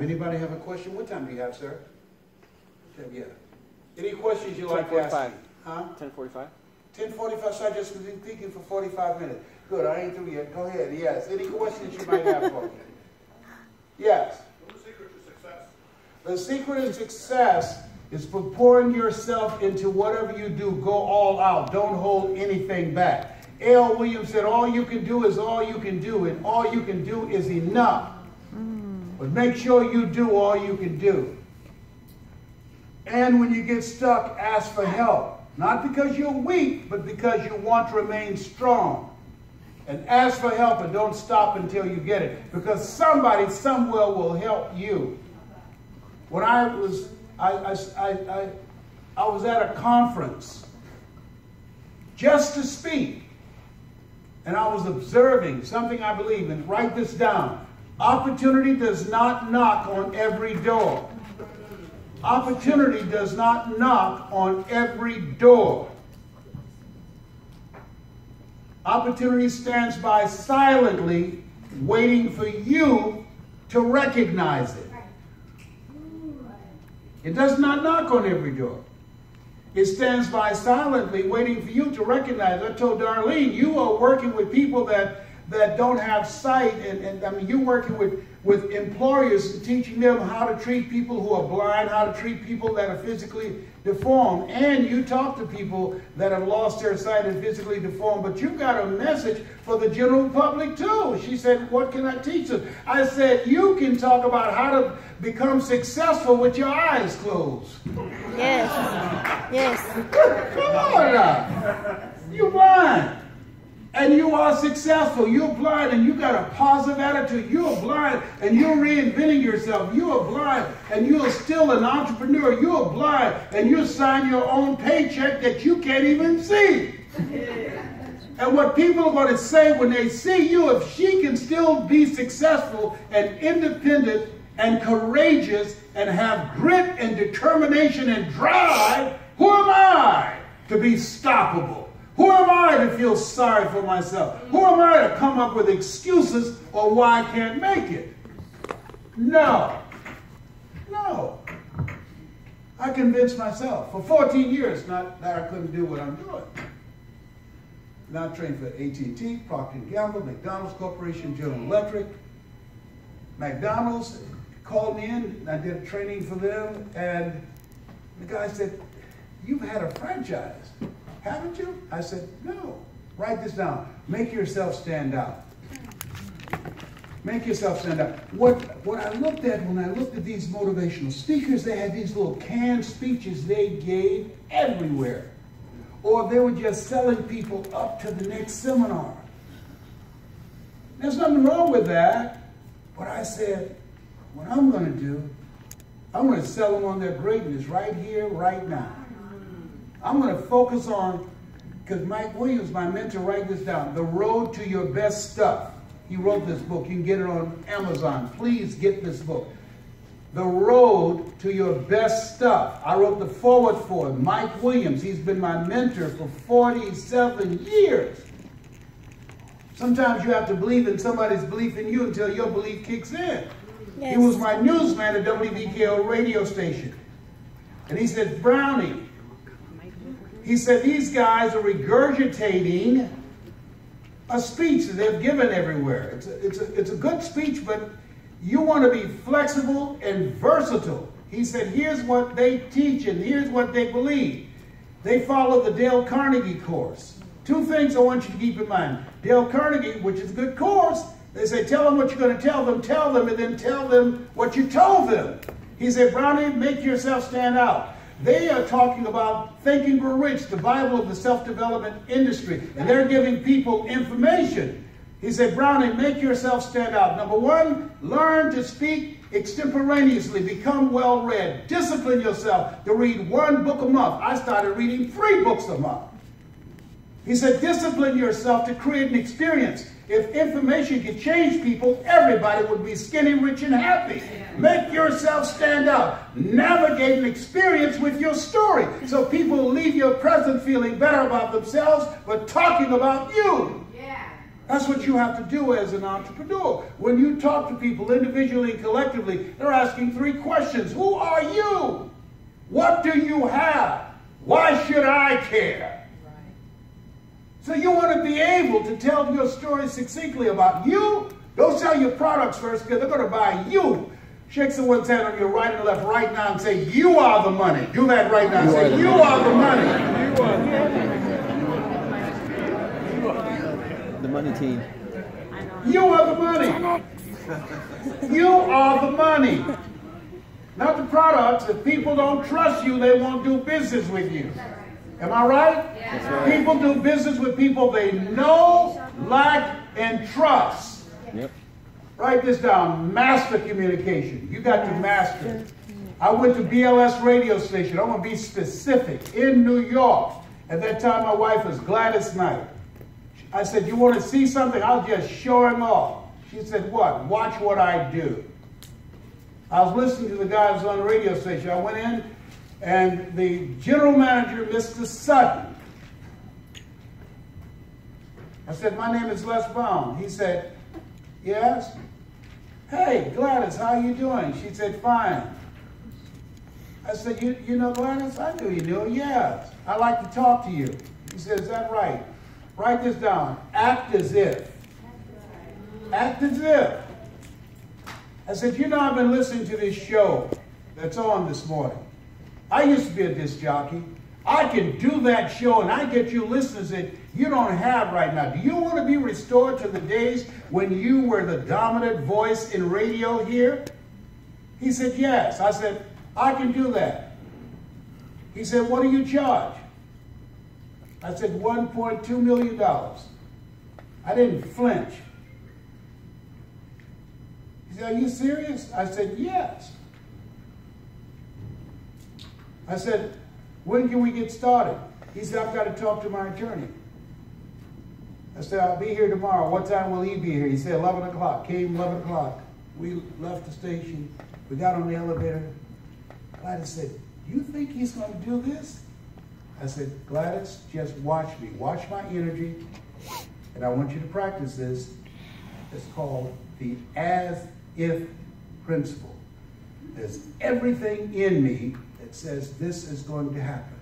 Anybody have a question? What time do you have, sir? Yeah. Any questions you'd like to ask? Huh? 10:45. 10:45, so I just been thinking for 45 minutes. Good, I ain't through yet. Go ahead, yes. Any questions you might have for me? Yes. What's the secret to success? The secret of success is for pouring yourself into whatever you do. Go all out. Don't hold anything back. A.L. Williams said, all you can do is all you can do, and all you can do is enough. But make sure you do all you can do. And when you get stuck, ask for help. Not because you're weak, but because you want to remain strong. And ask for help and don't stop until you get it. Because somebody somewhere will help you. When I was at a conference just to speak. And I was observing something I believe in. Write this down. Opportunity does not knock on every door. Opportunity does not knock on every door. Opportunity stands by silently, waiting for you to recognize it. It does not knock on every door. It stands by silently, waiting for you to recognize it. I told Darlene, you are working with people that don't have sight, and I mean, you're working with employers and teaching them how to treat people who are blind, how to treat people that are physically deformed, and you talk to people that have lost their sight and physically deformed, but you've got a message for the general public too. She said, what can I teach them? I said, you can talk about how to become successful with your eyes closed. Yes. Yes. Come on now. You're blind. And you are successful. You're blind and you got a positive attitude. You're blind and you're reinventing yourself. You are blind and you're still an entrepreneur. You're blind and you sign your own paycheck that you can't even see. And what people are going to say when they see you, if she can still be successful and independent and courageous and have grit and determination and drive, who am I to be stoppable? Who am I to feel sorry for myself? Who am I to come up with excuses or why I can't make it? No. No. I convinced myself for 14 years, not that I couldn't do what I'm doing. Now I trained for AT&T, Procter & Gamble, McDonald's Corporation, General Electric. McDonald's called me in, I did training for them, and the guy said, you've had a franchise. Haven't you? I said, no. Write this down. Make yourself stand out. Make yourself stand out. What I looked at when I looked at these motivational speakers, they had these little canned speeches they gave everywhere. Or they were just selling people up to the next seminar. There's nothing wrong with that. But I said, what I'm going to do, I'm going to sell them on their greatness right here, right now. I'm going to focus on, because Mike Williams, my mentor, write this down, The Road to Your Best Stuff. He wrote this book. You can get it on Amazon. Please get this book. The Road to Your Best Stuff. I wrote the foreword for it. Mike Williams, he's been my mentor for 47 years. Sometimes you have to believe in somebody's belief in you until your belief kicks in. Yes. He was my newsman at WBKL radio station. And he said, Brownie, he said, these guys are regurgitating a speech that they've given everywhere. It's a good speech, but you want to be flexible and versatile. He said, here's what they teach and here's what they believe. They follow the Dale Carnegie course. Two things I want you to keep in mind. Dale Carnegie, which is a good course, they say, tell them what you're going to tell them, and then tell them what you told them. He said, Brownie, make yourself stand out. They are talking about Think and Grow Rich, the Bible of the self-development industry. And they're giving people information. He said, Brownie, make yourself stand out. Number one, learn to speak extemporaneously. Become well-read. Discipline yourself to read one book a month. I started reading 3 books a month. He said, discipline yourself to create an experience. If information could change people, everybody would be skinny, rich, and happy. Make yourself stand out. Navigate an experience with your story so people leave your present feeling better about themselves, but talking about you. That's what you have to do as an entrepreneur. When you talk to people individually and collectively, they're asking 3 questions. Who are you? What do you have? Why should I care? So you want to be able to tell your story succinctly about you. Don't sell your products first, because they're going to buy you. Shake someone's hand on your right and left right now and say, you are the money. Do that right now. Say, you are the money. The money team. You are the money. You are the money. Not the products. If people don't trust you, they won't do business with you. Am I right? That's right. People do business with people they know, like, and trust. Yep. Write this down. Master communication. You got to master it. I went to BLS radio station. I'm going to be specific. In New York. At that time, my wife was Gladys Knight. I said, you want to see something? I'll just show him off. She said, what? Watch what I do. I was listening to the guys on the radio station. I went in, and the general manager, Mr. Sutton. I said, my name is Les Brown. He said, yes? Hey, Gladys, how you doing? She said, fine. I said, you know Gladys? I knew you knew. Yes. I'd like to talk to you. He said, is that right? Write this down. Act as if. Act as if. I said, you know, I've been listening to this show that's on this morning. I used to be a disc jockey. I can do that show and I get you listeners that you don't have right now. Do you want to be restored to the days when you were the dominant voice in radio here? He said, yes. I said, I can do that. He said, what do you charge? I said, $1.2 million. I didn't flinch. He said, are you serious? I said, yes. I said, when can we get started? He said, I've got to talk to my attorney. I said, I'll be here tomorrow. What time will he be here? He said, 11 o'clock. Came 11 o'clock. We left the station. We got on the elevator. Gladys said, you think he's going to do this? I said, Gladys, just watch me. Watch my energy. And I want you to practice this. It's called the as-if principle. There's everything in me that says this is going to happen.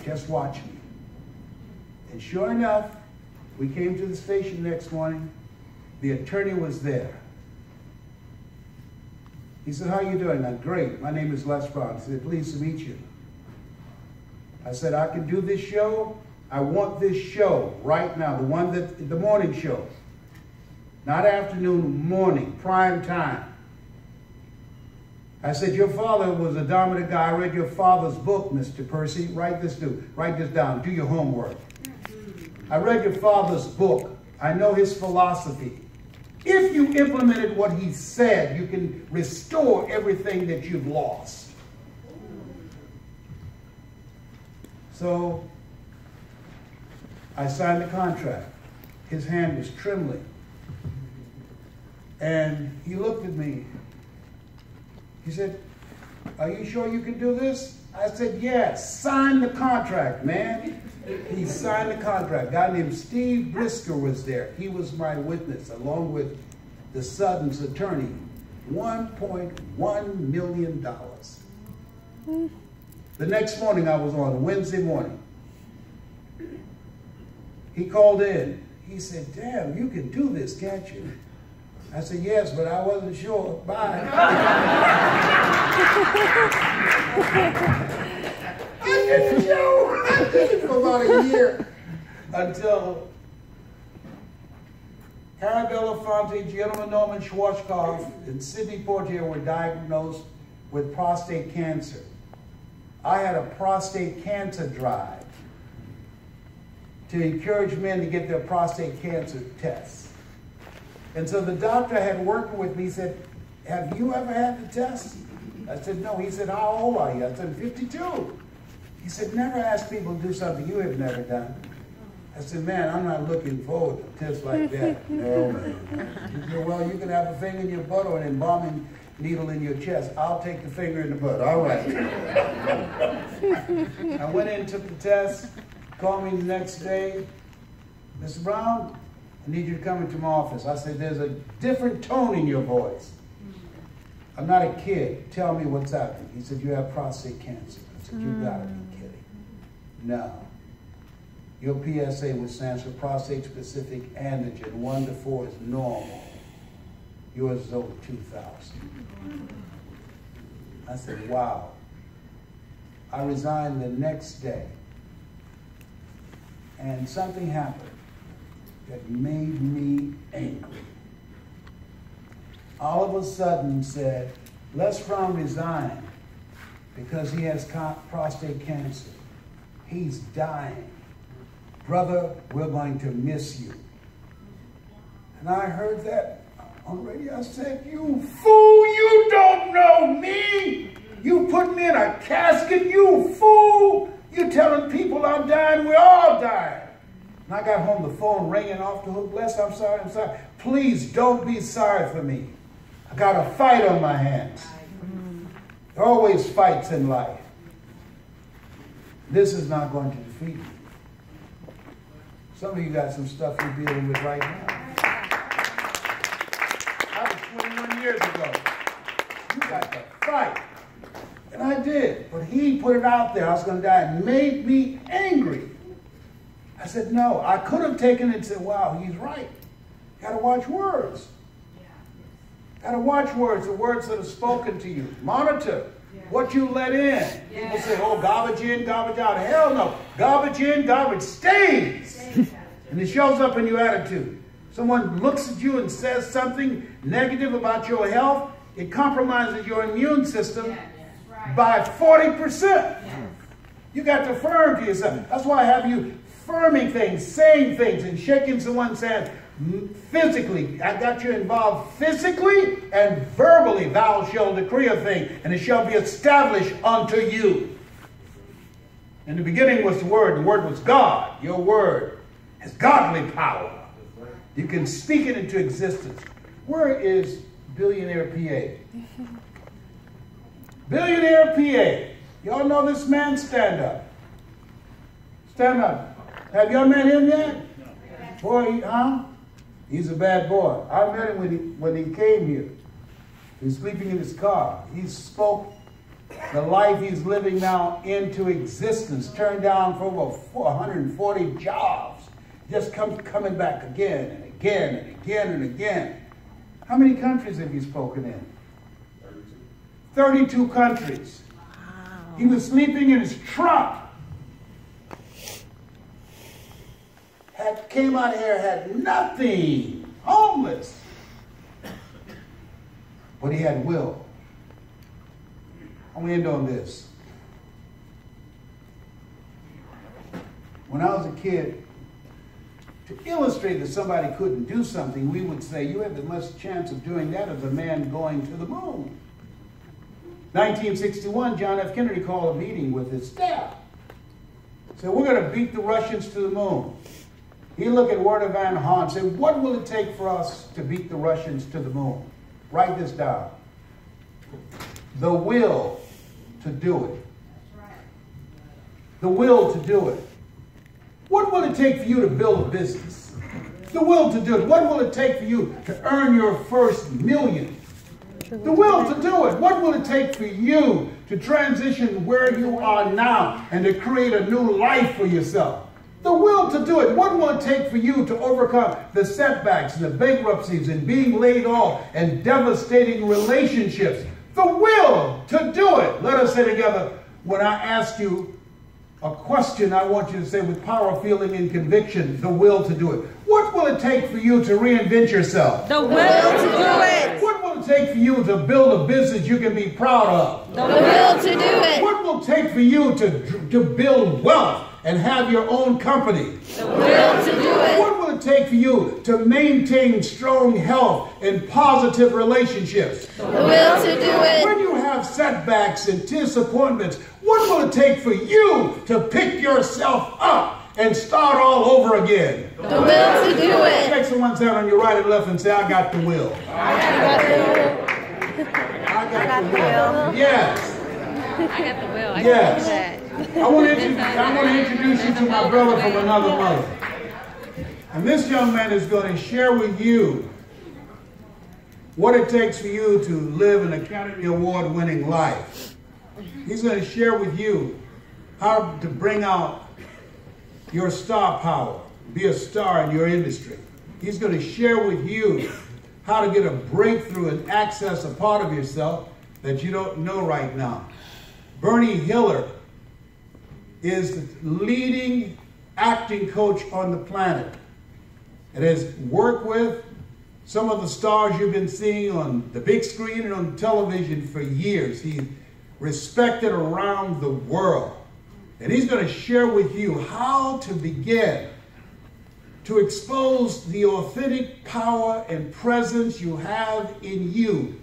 Just watch me. And sure enough, we came to the station next morning. The attorney was there. He said, how are you doing? I'm great. My name is Les Brown. He said, pleased to meet you. I said, I can do this show. I want this show right now, the morning show. Not afternoon, morning, prime time. I said, your father was a dominant guy. I read your father's book, Mr. Percy. Write this down. Do your homework. I read your father's book. I know his philosophy. If you implemented what he said, you can restore everything that you've lost. So I signed the contract. His hand was trembling. And he looked at me. He said, are you sure you can do this? I said, yes. Sign the contract, man. He signed the contract. A guy named Steve Brisker was there. He was my witness, along with the Sutton's attorney. $1.1 million. The next morning, I was on Wednesday morning. He called in. He said, damn, you can do this, can't you? I said, yes, but I wasn't sure. Bye. I did the show. I did it for about a year until Harry Belafonte, Gentleman Norman Schwarzkopf, and Sidney Poitier were diagnosed with prostate cancer. I had a prostate cancer drive to encourage men to get their prostate cancer tests. And so the doctor had worked with me, said, have you ever had the test? I said, no. He said, how old are you? I said, 52. He said, never ask people to do something you have never done. I said, man, I'm not looking forward to tests like that. No, man. He said, well, you can have a finger in your butt or an embalming needle in your chest. I'll take the finger in the butt. All right. I went in, took the test, called me the next day. Mr. Brown, I need you to come into my office. I said, there's a different tone in your voice. I'm not a kid. Tell me what's happening. He said, you have prostate cancer. I said, you gotta be kidding. No. Your PSA, which stands for prostate-specific antigen, 1 to 4 is normal. Yours is over 2,000. I said, wow. I resigned the next day. And something happened that made me angry. All of a sudden said, Les Brown resigned because he has prostate cancer. He's dying. Brother, we're going to miss you. And I heard that on radio. I said, you fool, you don't know me. You put me in a casket, you fool. You telling people I'm dying, we're all dying. And I got home, the phone ringing off the hook. Les, I'm sorry, I'm sorry. Please don't be sorry for me. I got a fight on my hands. There are always fights in life. This is not going to defeat you. Some of you got some stuff you're dealing with right now. That was 21 years ago. You got to fight. And I did. But he put it out there. I was going to die. It made me angry. I said, no. I could have taken it and said, wow, he's right. Got to watch words. Got to watch words, the words that are spoken to you. Monitor what you let in. People say, oh, garbage in, garbage out. Hell no. Garbage in, garbage stays. And it shows up in your attitude. Someone looks at you and says something negative about your health, it compromises your immune system by 40%. You got to firm to yourself. That's why I have you firming things, saying things, and shaking someone's hand. Physically, I got you involved physically and verbally. Thou shalt decree a thing, and it shall be established unto you. In the beginning was the Word was God. Your word has godly power. You can speak it into existence. Where is Billionaire PA? Billionaire PA. Y'all know this man? Stand up. Stand up. Have y'all met him yet? Boy, huh? He's a bad boy. I met him when he came here. He was sleeping in his car. He spoke the life he's living now into existence. Turned down for over 440 jobs. Just coming back again and again and again and again. How many countries have you spoken in? 32 countries. Wow. He was sleeping in his truck. Came out here, had nothing, homeless. But he had will. I'm going to end on this. When I was a kid, to illustrate that somebody couldn't do something, we would say, you have as much chance of doing that as a man going to the moon. 1961, John F. Kennedy called a meeting with his staff. Said, we're going to beat the Russians to the moon. He looked at Werner von Braun and said, what will it take for us to beat the Russians to the moon? Write this down. The will to do it. The will to do it. What will it take for you to build a business? The will to do it. What will it take for you to earn your first million? The will to do it. What will it take for you to transition where you are now and to create a new life for yourself? The will to do it. What will it take for you to overcome the setbacks and the bankruptcies and being laid off and devastating relationships? The will to do it. Let us say together, when I ask you a question, I want you to say with power, feeling, and conviction, the will to do it. What will it take for you to reinvent yourself? The will to do it. What will it take for you to build a business you can be proud of? The will to do it. What will it take for you to build wealth and have your own company? The will to do it. What will it take for you to maintain strong health and positive relationships? The will to do it. When you have setbacks and disappointments, what will it take for you to pick yourself up and start all over again? The will to do it. Take someone's hand on your right and left and say, I got the will. I got the will. I got the will. Yes. I got the will. I Yes. can do that. I want to introduce you to my brother from another mother. And this young man is going to share with you what it takes for you to live an Academy Award-winning life. He's going to share with you how to bring out your star power, be a star in your industry. He's going to share with you how to get a breakthrough and access a part of yourself that you don't know right now. Bernie Hiller is the leading acting coach on the planet. It has worked with some of the stars you've been seeing on the big screen and on television for years. He's respected around the world. And he's going to share with you how to begin to expose the authentic power and presence you have in you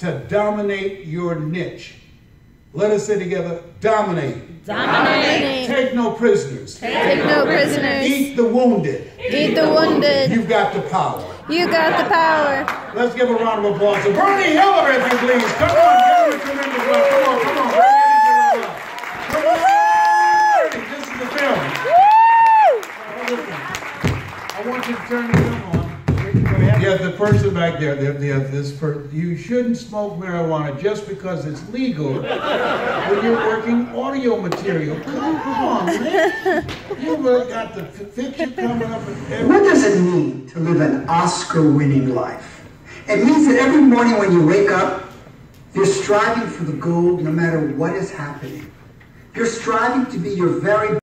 to dominate your niche. Let us say together, dominate. Dominate. Take no prisoners. Take no prisoners. Eat the wounded. Eat the wounded. You've got the power. You got the power. Let's give a round of applause to Bernie Hiller, if you please. Come on, give him a tremendous round. Come on, come on. Come on. This is the film. I want you to turn the film on. Yeah, the person back there, you shouldn't smoke marijuana just because it's legal when you're working audio material. Come on, man. You've got the picture coming up. What does it mean to live an Oscar-winning life? It means that every morning when you wake up, you're striving for the goal no matter what is happening. You're striving to be your very